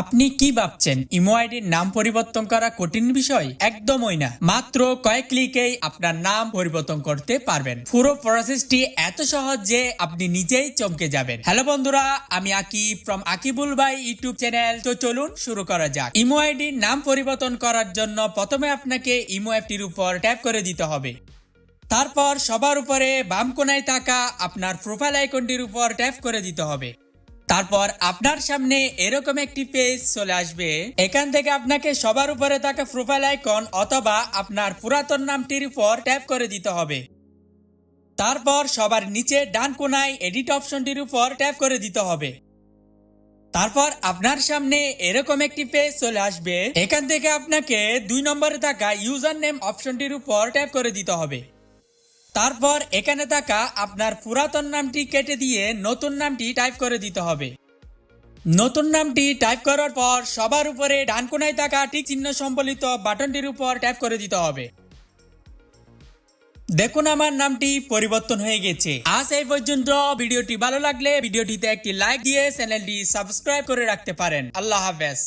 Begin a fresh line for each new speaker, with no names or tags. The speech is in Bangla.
আপনি কি ভাবছেন ইমো আইডির নাম পরিবর্তন করা কঠিন বিষয়? একদমই না। মাত্র কয়েক ক্লিকেই আপনার নাম পরিবর্তন করতে পারবেন। পুরো প্রসেসটি এত সহজ যে আপনি নিজেই চমকে যাবেন। হ্যালো বন্ধুরা, আমি আকিব ফ্রম আকিবুল ভাই ইউটিউব চ্যানেল। তো চলুন শুরু করা যাক। ইমো আইডির নাম পরিবর্তন করার জন্য প্রথমে আপনাকে ইমো অ্যাপটির উপর ট্যাপ করে দিতে হবে। তারপর সবার উপরে বাম কোণায় থাকা আপনার প্রোফাইল আইকনটির উপর ট্যাপ করে দিতে হবে। তারপর আপনার সামনে এরকম একটি পেজ চলে আসবে। এখান থেকে আপনাকে সবার উপরে থাকা প্রোফাইল আইকন অথবা আপনার পুরাতন নামটির উপর ট্যাপ করে দিতে হবে। তারপর সবার নিচে ডান কোণায় এডিট অপশনটির উপর ট্যাপ করে দিতে হবে। তারপর আপনার সামনে এরকম একটি পেজ চলে আসবে। এখান থেকে আপনাকে 2 নম্বরে থাকা ইউজার নেম অপশনটির উপর ট্যাপ করে দিতে হবে। তারপর এখানে থাকা আপনার পুরাতন নামটি কেটে দিয়ে নতুন নামটি টাইপ করে দিতে হবে। নতুন নামটি টাইপ করার পর সবার উপরে ডান কোণায় থাকা টিক চিহ্ন সম্বলিত বাটনটির উপর ট্যাপ করে দিতে হবে। দেখুন আমার নামটি পরিবর্তন হয়ে গেছে। আজ এই পর্যন্ত। ভিডিওটি ভালো লাগলে ভিডিওটিতে একটি লাইক দিয়ে চ্যানেলটি সাবস্ক্রাইব করে রাখতে পারেন। আল্লাহ হাফেজ।